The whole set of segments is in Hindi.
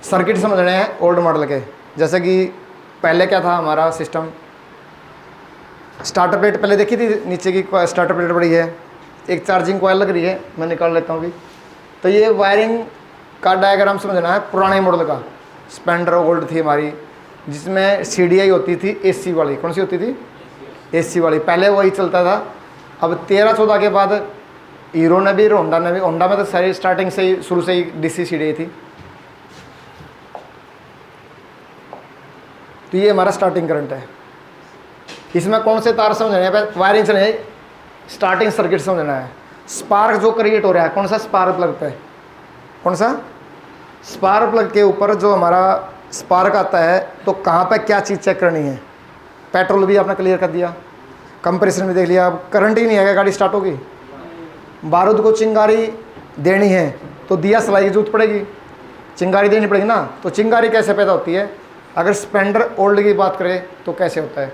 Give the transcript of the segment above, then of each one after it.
सर्किट समझने हैं ओल्ड मॉडल के। जैसे कि पहले क्या था हमारा सिस्टम, स्टार्टर प्लेट पहले देखी थी, नीचे की स्टार्टर प्लेट बड़ी है, एक चार्जिंग कॉइल लग रही है, मैं निकाल लेता हूँ अभी। तो ये वायरिंग का डायग्राम समझना है पुराने मॉडल का। स्पेंडर गोल्ड थी हमारी, जिसमें CDI होती थी AC वाली। कौन सी होती थी? AC वाली, पहले वही चलता था। अब 13-14 के बाद हीरो ने भी, होंडा ने भी, होंडा में तो सारी स्टार्टिंग से ही, शुरू से ही DC CDI थी। तो ये हमारा स्टार्टिंग करंट है। इसमें कौन से तार समझना है? वायरिंग से नहीं, स्टार्टिंग सर्किट समझना है। स्पार्क जो क्रिएट हो रहा है, कौन सा? स्पार्क प्लग पे। कौन सा? स्पार्क प्लग के ऊपर जो हमारा स्पार्क आता है, तो कहाँ पे क्या चीज़ चेक करनी है? पेट्रोल भी आपने क्लियर कर दिया, कंप्रेसर भी देख लिया। अब करंट ही नहीं आएगा, गाड़ी स्टार्ट होगी। बारूद को चिंगारी देनी है तो दिया सलाई की जरूरत पड़ेगी, चिंगारी देनी पड़ेगी ना। तो चिंगारी कैसे पैदा होती है? अगर स्पेंडर ओल्ड की बात करें तो कैसे होता है?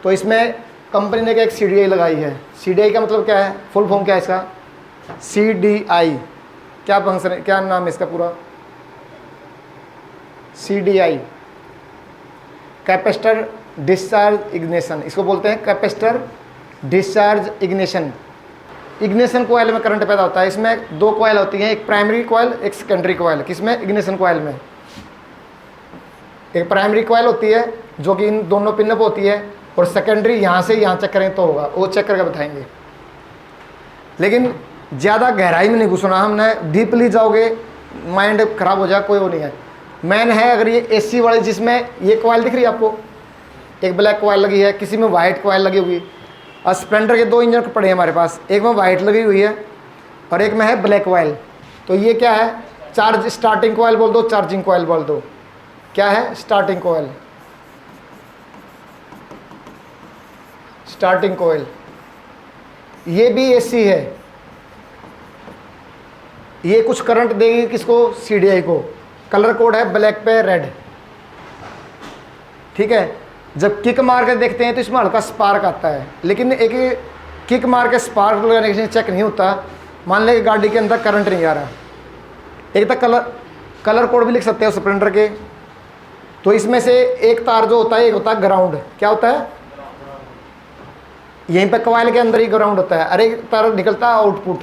तो इसमें कंपनी ने एक CDI लगाई है। CDI का मतलब क्या है? फुल फॉर्म क्या है इसका? CDI क्या फंक्शन है, क्या नाम है इसका पूरा? CDI कैपेसिटर डिस्चार्ज इग्निशन, इसको बोलते हैं capacitor discharge ignition. Ignition coil में करंट पैदा होता है। इसमें 2 कॉइल होती हैं, एक प्राइमरी कॉइल, एक सेकेंडरी कॉइल। किसमें? इग्निशन कॉइल में। एक प्राइमरी कॉइल होती है जो कि इन दोनों पिन अप होती है, और सेकेंडरी यहाँ से यहाँ चेक करें तो होगा, वो चेक करके बताएंगे। लेकिन ज़्यादा गहराई में नहीं घुसना हमने, डीपली जाओगे माइंड खराब हो जाए, कोई वो नहीं है। मैन है अगर ये AC वाली, जिसमें ये कॉइल दिख रही है आपको, एक ब्लैक कॉइल लगी है, किसी में वाइट कॉइल लगी हुई। और स्प्लेंडर के 2 इंजन पड़े हैं हमारे पास, एक में वाइट लगी हुई है और एक में है ब्लैक कॉइल। तो ये क्या है? चार्ज स्टार्टिंग कॉइल बोल दो, चार्जिंग कॉइल बोल दो। क्या है? Starting coil. स्टार्टिंग कॉइल ये भी AC है। ये कुछ करंट देगी किसको? CDI को। कलर कोड है ब्लैक पे रेड, ठीक है। जब किक मार के देखते हैं तो इसमें हल्का स्पार्क आता है, लेकिन एक किक मार के स्पार्क लगाने से चेक नहीं होता। मान लें कि गाड़ी के अंदर करंट नहीं आ रहा, एक तक कलर कोड भी लिख सकते हैं स्प्लेंडर के। तो इसमें से एक तार जो होता है, एक होता है ग्राउंड। क्या होता है? यहीं पे कॉइल के अंदर ही ग्राउंड होता है, और एक तार निकलता है आउटपुट।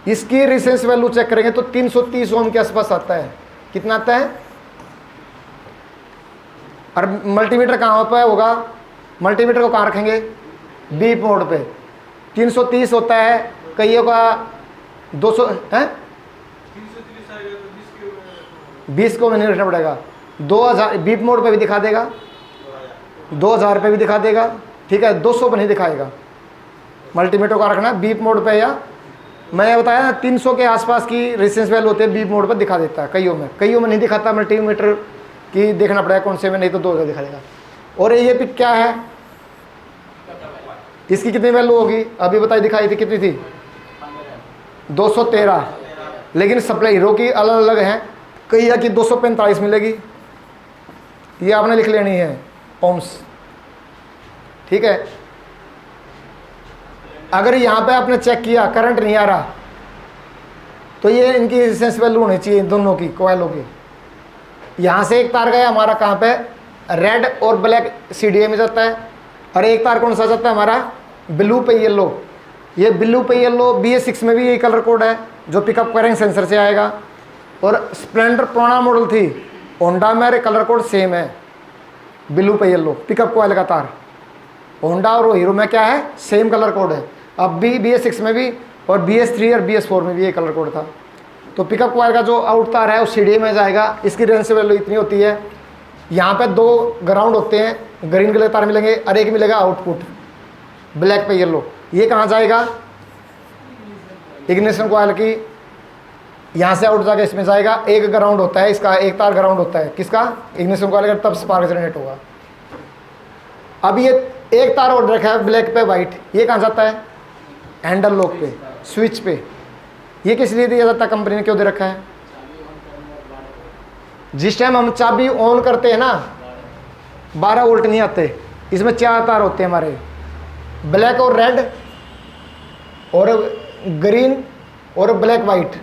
इसकी रेजिस्टेंस वैल्यू चेक करेंगे तो 330 ओम के आसपास आता है। कितना आता है? और मल्टीमीटर कहाँ पे होगा? मल्टीमीटर को कहाँ रखेंगे? बीप मोड पे। 330 होता है, कईयों का 200 है, 20 को मैंने रखना पड़ेगा। 2000 बीप मोड पे भी दिखा देगा, 2000 पे भी दिखा देगा, ठीक है। 200 पर नहीं दिखाएगा। मल्टीमीटर का रखना बीप मोड पे, या मैंने बताया ना 300 के आसपास की रेजिस्टेंस वैल्यू होती है, बीप मोड पर दिखा देता है। कईयों में नहीं दिखाता। मल्टीमीटर की देखना पड़ेगा कौन से में, नहीं तो 2000 दिखा देगा। और ये पिक क्या है? इसकी कितनी वैल्यू होगी? अभी बताई, दिखाई थी, कितनी थी? 213। लेकिन सप्लाई हीरो की अलग अलग है, कई की 245 मिलेगी। ये आपने लिख लेनी है ओम्स, ठीक है। अगर यहाँ पे आपने चेक किया करंट नहीं आ रहा, तो ये इनकी रेजिस्टेंस वैल्यू होनी चाहिए दोनों की, कॉइलों की। यहाँ से एक तार गया हमारा कहाँ पे? रेड और ब्लैक CDI में जाता है, और एक तार कौन सा जाता है हमारा? ब्लू पे येलो। ये ब्लू पे येलो BS6 में भी यही कलर कोड है, जो पिकअप करेंगे सेंसर से आएगा। और स्प्लेंडर पुराना मॉडल थी, होंडा में कलर कोड सेम है, ब्लू पे येलो पिकअप कॉइल का तार। होंडा और हीरो में क्या है? सेम कलर कोड है। अब भी BS6 में भी, और BS3 और BS4 में भी ये कलर कोड था। तो पिकअप कॉइल का जो आउट तार है वो CDI में जाएगा। इसकी रेंज वैल्यू इतनी होती है। यहाँ पे 2 ग्राउंड होते हैं, ग्रीन कलर तार मिलेंगे, और एक मिलेगा आउटपुट ब्लैक पे येलो। ये कहाँ जाएगा? इग्निशन कॉइल की, यहाँ से आउट जाकर इसमें जाएगा। एक ग्राउंड होता है इसका, एक तार ग्राउंड होता है किसका? इग्निशन कॉइल का, तब स्पार्क जनरेट होगा। अब ये एक तार और रखा है ब्लैक पे वाइट, ये कहाँ जाता है? हैंडल लॉक पे, स्विच पे। ये किस लिए दिया जाता है? कंपनी ने क्यों दे रखा है? जिस टाइम हम चाबी ऑन करते हैं ना, 12 वोल्ट नहीं आते, इसमें 4 तार होते हैं हमारे, ब्लैक और रेड और ग्रीन और ब्लैक वाइट,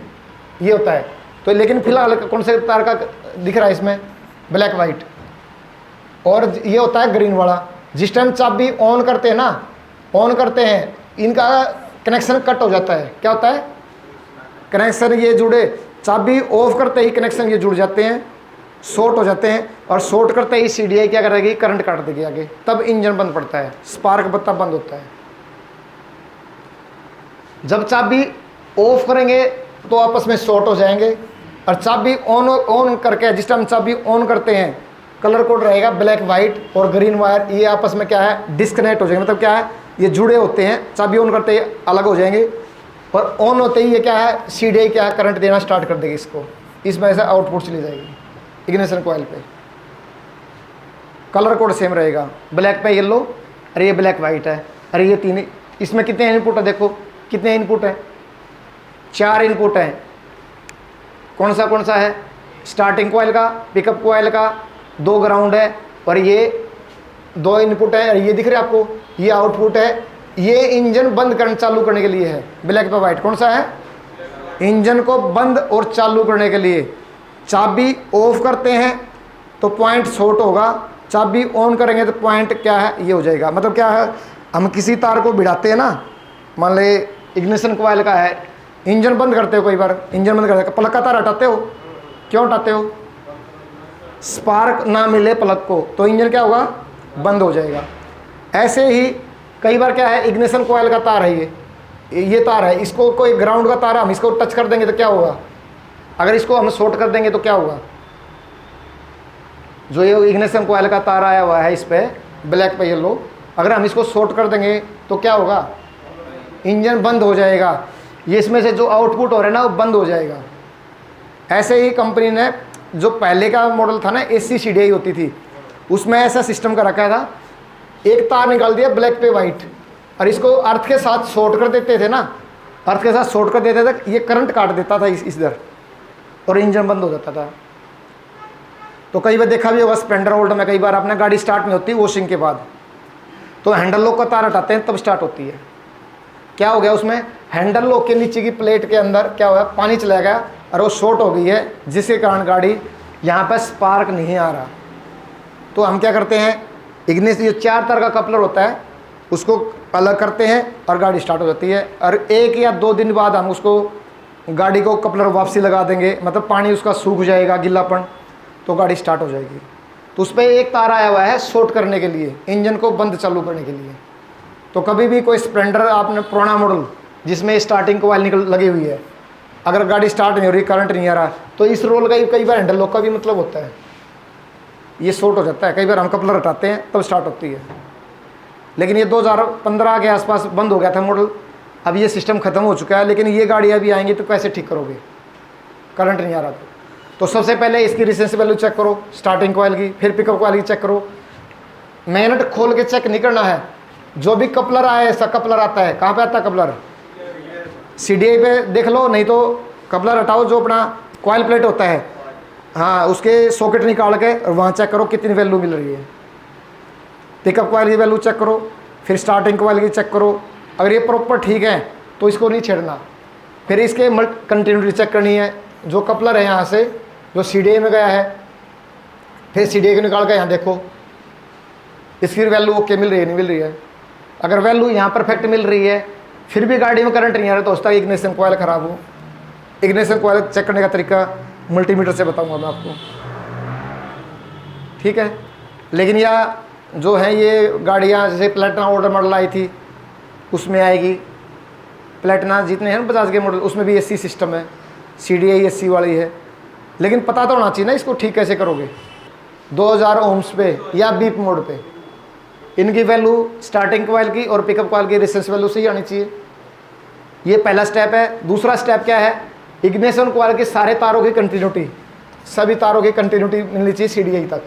ये होता है। तो लेकिन फिलहाल कौन से तार का दिख रहा है इसमें, ब्लैक वाइट, और ये होता है ग्रीन वाला। जिस टाइम चाबी ऑन करते हैं ना, ऑन करते हैं, इनका कनेक्शन कट हो जाता है। क्या होता है, कनेक्शन ये जुड़े, चाबी ऑफ करते ही कनेक्शन ये जुड़ जाते हैं, शॉर्ट हो जाते हैं, और शॉर्ट करते ही सीडीआई क्या करेगी, करंट काट देगी आगे, तब इंजन बंद पड़ता है, स्पार्क बत्ता बंद होता है। जब चाबी ऑफ करेंगे तो आपस में शॉर्ट हो जाएंगे, और चाबी ऑन करके, जिस टाइम चाबी ऑन करते हैं, कलर कोड रहेगा ब्लैक वाइट, और ग्रीन वायर ये आपस में क्या है, डिस्कनेक्ट हो जाएंगे। मतलब क्या है, ये जुड़े होते हैं, चाबी ऑन करते ही अलग हो जाएंगे, और ऑन होते ही ये क्या है, सीडीआई क्या है, करंट देना स्टार्ट कर देगी इसको, इस वजह से आउटपुट चली जाएगी इग्निशन कॉइल पे। कलर कोड सेम रहेगा, ब्लैक पे येलो, अरे ये ब्लैक वाइट है, अरे ये तीन, इसमें कितने इनपुट है, देखो कितने इनपुट है, 4 इनपुट है। कौन सा है, स्टार्टिंग कॉइल का, पिकअप कॉइल का, 2 ग्राउंड है, और ये 2 इनपुट है, और ये दिख रहा है आपको, ये आउटपुट है। ये इंजन बंद करने चालू करने के लिए है, ब्लैक पे वाइट कौन सा है, इंजन को बंद और चालू करने के लिए। चाबी ऑफ करते हैं तो पॉइंट शॉर्ट होगा, चाबी ऑन करेंगे तो पॉइंट क्या है, ये हो जाएगा। मतलब क्या है, हम किसी तार को भिड़ाते हैं ना, मान ले इग्निशन कॉइल का है, इंजन बंद करते हो, कई बार इंजन बंद करते हो, प्लग का तार हटाते हो, क्यों हटाते हो, स्पार्क ना मिले प्लग को, तो इंजन क्या होगा, बंद हो जाएगा। ऐसे ही कई बार क्या है, इग्निशन कॉइल का तार है, ये तार है, इसको कोई ग्राउंड का तार है, हम इसको टच कर देंगे तो क्या होगा, अगर इसको हम शॉर्ट कर देंगे तो क्या होगा, जो ये इग्निशन कॉइल का तार आया हुआ है इस पे ब्लैक पे येलो, अगर हम इसको शॉर्ट कर देंगे तो क्या होगा, इंजन बंद हो जाएगा, ये इसमें से जो आउटपुट हो रहा है ना वो बंद हो जाएगा। ऐसे ही कंपनी ने, जो पहले का मॉडल था ना, एसी सीडीआई होती थी, उसमें ऐसा सिस्टम का रखा था, एक तार निकाल दिया ब्लैक पे वाइट, और इसको अर्थ के साथ शॉर्ट कर देते थे ना, अर्थ के साथ शॉर्ट कर देते थे, ये करंट काट देता था इधर, और इंजन बंद हो जाता था। तो कई बार देखा भी होगा स्प्लेंडर ओल्ड में, कई बार आपने गाड़ी स्टार्ट नहीं होती वॉशिंग के बाद, तो हैंडल लॉक का तार हटाते हैं तब स्टार्ट होती है। क्या हो गया उसमें, हैंडल लॉक के नीचे की प्लेट के अंदर क्या हुआ, पानी चला गया और वो शॉर्ट हो गई है, जिसके कारण गाड़ी यहाँ पर स्पार्क नहीं आ रहा। तो हम क्या करते हैं, इग्निशन जो 4 तार का कपलर होता है उसको अलग करते हैं और गाड़ी स्टार्ट हो जाती है, और 1 या 2 दिन बाद हम उसको गाड़ी को कपलर वापसी लगा देंगे, मतलब पानी उसका सूख जाएगा, गिल्लापन, तो गाड़ी स्टार्ट हो जाएगी। तो उस पर एक तार आया हुआ है शॉर्ट करने के लिए, इंजन को बंद चालू करने के लिए। तो कभी भी कोई स्प्लेंडर आपने पुराना मॉडल जिसमें स्टार्टिंग कॉइल निकल लगी हुई है, अगर गाड़ी स्टार्ट नहीं हो रही, करंट नहीं आ रहा, तो इस रोल का ही कई बार हैंडल लॉक का भी मतलब होता है, ये शॉर्ट हो जाता है। कई बार हम कपलर हटाते हैं तब स्टार्ट होती है, लेकिन ये 2015 के आसपास बंद हो गया था मॉडल, अब ये सिस्टम ख़त्म हो चुका है। लेकिन ये गाड़ी अभी आएंगी तो कैसे ठीक करोगे, करंट नहीं आ रहा तो सबसे पहले इसकी रेजिस्टेंस वैल्यू चेक करो स्टार्टिंग कॉइल की, फिर पिकअप कॉइल की चेक करो। मैग्नेट खोल के चेक नहीं करना है, जो भी कपलर आए, ऐसा कपलर आता है, कहाँ पे आता है कपलर, सीडीआई पे देख लो, नहीं तो कपलर हटाओ, जो अपना कॉइल प्लेट होता है, हाँ उसके सॉकेट निकाल के और वहाँ चेक करो कितनी वैल्यू मिल रही है। पिकअप कॉइल की वैल्यू चेक करो, फिर स्टार्टिंग कॉइल की चेक करो, अगर ये प्रॉपर ठीक है तो इसको नहीं छेड़ना। फिर इसके कंटिन्यूटी चेक करनी है, जो कपलर है यहाँ से जो सीडीआई में गया है, फिर सीडीआई को निकाल कर यहाँ देखो इसकी वैल्यू ओके मिल रही है नहीं मिल रही है। अगर वैल्यू यहाँ परफेक्ट मिल रही है फिर भी गाड़ी में करंट नहीं आ रहा तो उसका इग्निशन कॉइल ख़राब हो। इग्निशन कॉइल चेक करने का तरीका मल्टीमीटर से बताऊंगा मैं आपको, ठीक है। लेकिन यह जो है ये गाड़ियाँ जैसे प्लेटिना ऑर्डर मॉडल आई थी उसमें आएगी, प्लेटिना जितने हैं 50 के मॉडल उसमें भी एसी सिस्टम है, सीडीआई एसी वाली है। लेकिन पता तो होना चाहिए ना इसको ठीक कैसे करोगे। 2000 ओम्स पे या बीप मोड पे इनकी वैल्यू स्टार्टिंग कॉइल की और पिकअप कॉइल की रेजिस्टेंस वैल्यू से ही आनी चाहिए। ये पहला स्टेप है। दूसरा स्टेप क्या है, इग्निशन कॉइल के सारे तारों की कंटिन्यूटी, सभी तारों की कंटिन्यूटी मिलनी चाहिए सीडीआई तक।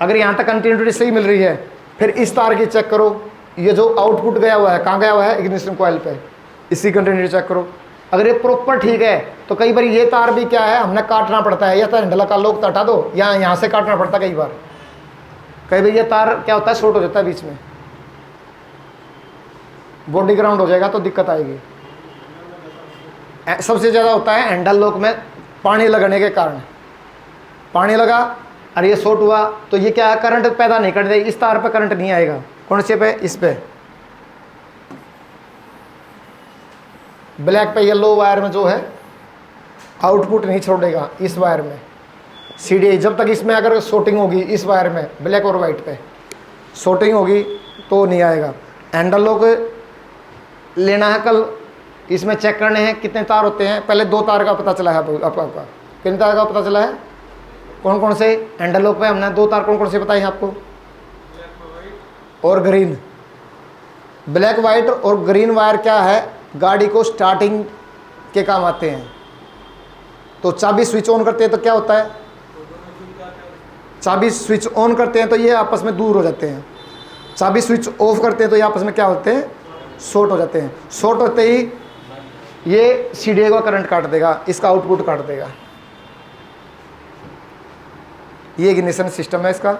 अगर यहाँ तक कंटिन्यूटी सही मिल रही है फिर इस तार की चेक करो, ये जो आउटपुट गया हुआ है कहाँ गया हुआ है, इग्निशन कॉइल पे, इसकी कंटिन्यूटी चेक करो। अगर ये प्रॉपर ठीक है तो कई बार ये तार भी क्या है हमने काटना पड़ता है, या तो हैंडल का लोग हटा दो या यहाँ से काटना पड़ता है। कई बार ये तार क्या होता है शॉर्ट हो जाता है बीच में, बॉडी ग्राउंड हो जाएगा तो दिक्कत आएगी। सबसे ज़्यादा होता है हैंडल लॉक में पानी लगने के कारण पानी लगा और ये शॉर्ट हुआ तो ये क्या है, करंट पैदा नहीं कर दे, इस तार पे करंट नहीं आएगा। कौन से पे? इस पे ब्लैक पे येलो वायर में जो है आउटपुट नहीं छोड़ेगा, इस वायर में सीडी जब तक इसमें अगर शॉर्टिंग होगी, इस वायर में ब्लैक और वाइट पे शॉर्टिंग होगी तो नहीं आएगा। हैंडल लॉक लेना है कल, इसमें चेक करने हैं कितने तार होते हैं। पहले 2 तार का पता चला है आपका, कितने तार का पता चला है? कौन कौन से? हैंडल लॉक पे हमने 2 तार कौन कौन से बताए हैं आपको? और ग्रीन। ब्लैक वाइट और ग्रीन वायर क्या है, गाड़ी को स्टार्टिंग के काम आते हैं। तो चाबी स्विच ऑन करते हैं तो क्या होता है, चाबी स्विच ऑन करते हैं तो ये आपस में दूर हो जाते हैं, चाबी स्विच ऑफ करते हैं तो ये आपस में क्या होते हैं, शॉर्ट हो जाते हैं। शॉर्ट होते ही ये सीडीए का करंट काट देगा, इसका आउटपुट काट देगा। ये इग्निशन सिस्टम है इसका।